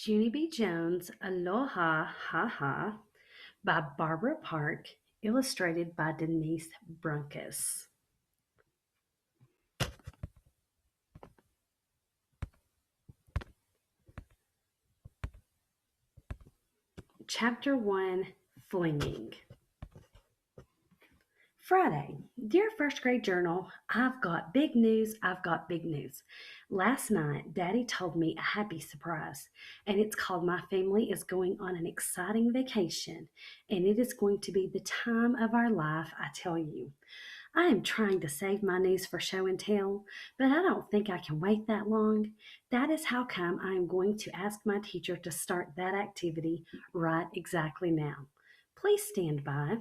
Junie B. Jones' Aloha, Ha Ha by Barbara Park, illustrated by Denise Brunkus. Chapter 1 Flinging. Friday. Dear First Grade Journal, I've got big news. I've got big news. Last night, Daddy told me a happy surprise, and it's called My Family is Going on an Exciting Vacation, and it is going to be the time of our life, I tell you. I am trying to save my news for show and tell, but I don't think I can wait that long. That is how come I am going to ask my teacher to start that activity right exactly now. Please stand by.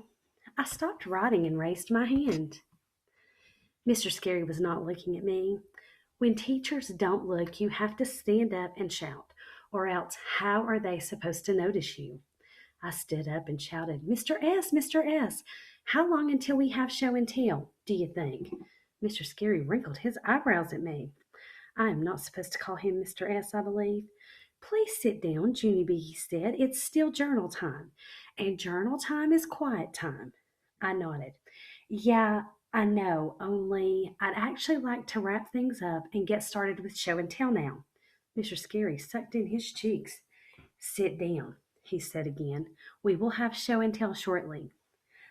I stopped writing and raised my hand. Mr. Scary was not looking at me. When teachers don't look, you have to stand up and shout, or else how are they supposed to notice you? I stood up and shouted, Mr. S., Mr. S., how long until we have show and tell, do you think? Mr. Scary wrinkled his eyebrows at me. I am not supposed to call him Mr. S., I believe. Please sit down, Junie B., he said. It's still journal time, and journal time is quiet time. I nodded. Yeah, I know, only I'd actually like to wrap things up and get started with show and tell now. Mr. Scary sucked in his cheeks. Sit down, he said again. We will have show and tell shortly.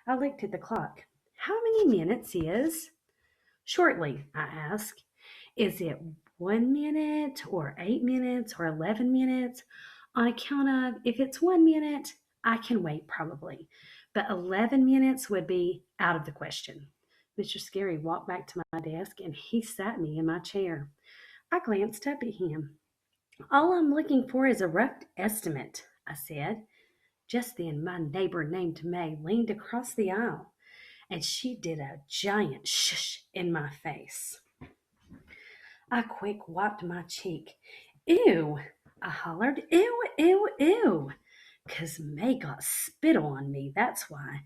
I looked at the clock. How many minutes is? Shortly, I asked. Is it 1 minute or 8 minutes or 11 minutes? On account of if it's 1 minute, I can wait probably, but 11 minutes would be out of the question. Mr. Scary walked back to my desk and he sat me in my chair. I glanced up at him. All I'm looking for is a rough estimate, I said. Just then, my neighbor named May leaned across the aisle, and she did a giant shush in my face. I quick wiped my cheek. Ew, I hollered. Ew, ew, ew. 'Cause May got spittle on me, that's why.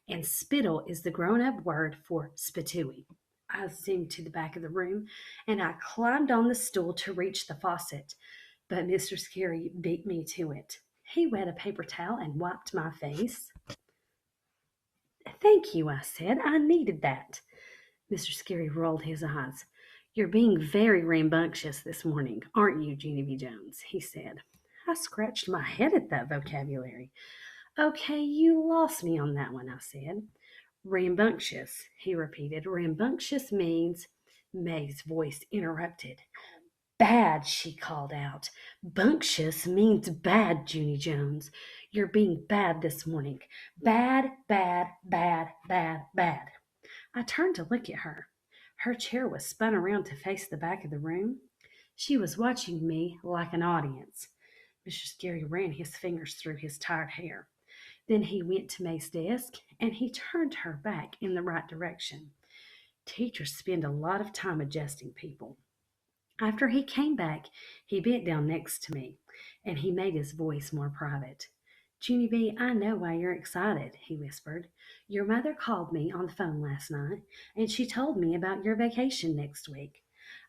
And spittle is the grown up word for spitooey. I zoomed to the back of the room and I climbed on the stool to reach the faucet, but Mr. Scary beat me to it. He wet a paper towel and wiped my face. Thank you, I said. I needed that. Mr. Scary rolled his eyes. You're being very rambunctious this morning, aren't you, Jeannie B. Jones? He said. I scratched my head at that vocabulary. Okay, you lost me on that one, I said. Rambunctious, he repeated. Rambunctious means. May's voice interrupted. Bad, she called out. Bunctious means bad, Junie Jones. You're being bad this morning. Bad, bad, bad, bad, bad. I turned to look at her. Her chair was spun around to face the back of the room. She was watching me like an audience. Mr. Scary ran his fingers through his tired hair. Then he went to May's desk and he turned her back in the right direction. Teachers spend a lot of time adjusting people. After he came back, he bent down next to me and he made his voice more private. Junie B., I know why you're excited, he whispered. Your mother called me on the phone last night and she told me about your vacation next week.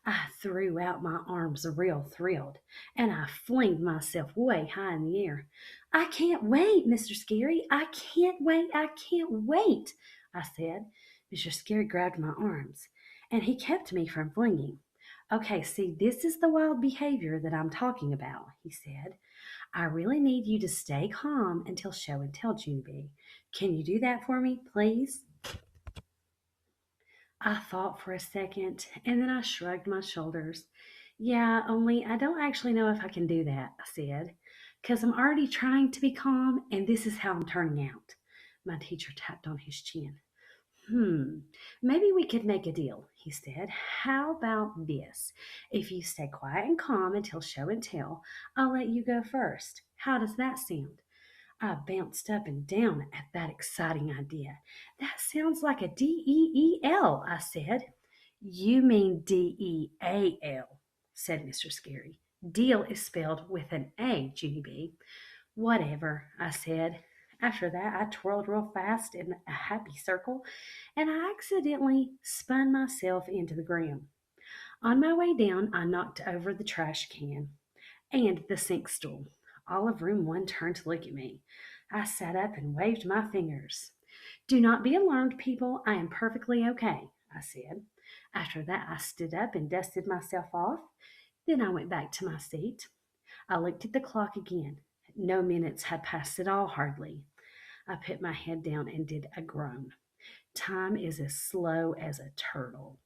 I threw out my arms real thrilled and I flinged myself way high in the air. I can't wait, Mr. Scary. I can't wait. I can't wait, I said. Mr. Scary grabbed my arms and he kept me from flinging. Okay, see, this is the wild behavior that I'm talking about, he said. I really need you to stay calm until show and tell, Junie B. Can you do that for me, please? I thought for a second, and then I shrugged my shoulders. Yeah, only I don't actually know if I can do that, I said, because I'm already trying to be calm, and this is how I'm turning out. My teacher tapped on his chin. Maybe we could make a deal, he said. How about this? If you stay quiet and calm until show and tell, I'll let you go first. How does that sound? I bounced up and down at that exciting idea. That sounds like a DEEL, I said. You mean DEAL, said Mr. Scary. Deal is spelled with an A, Junie B. Whatever, I said. After that, I twirled real fast in a happy circle, and I accidentally spun myself into the ground. On my way down, I knocked over the trash can and the sink stool. All of room one turned to look at me. I sat up and waved my fingers. Do not be alarmed, people. I am perfectly okay, I said. After that, I stood up and dusted myself off. Then I went back to my seat. I looked at the clock again. No minutes had passed at all, hardly. I put my head down and did a groan. Time is as slow as a turtle.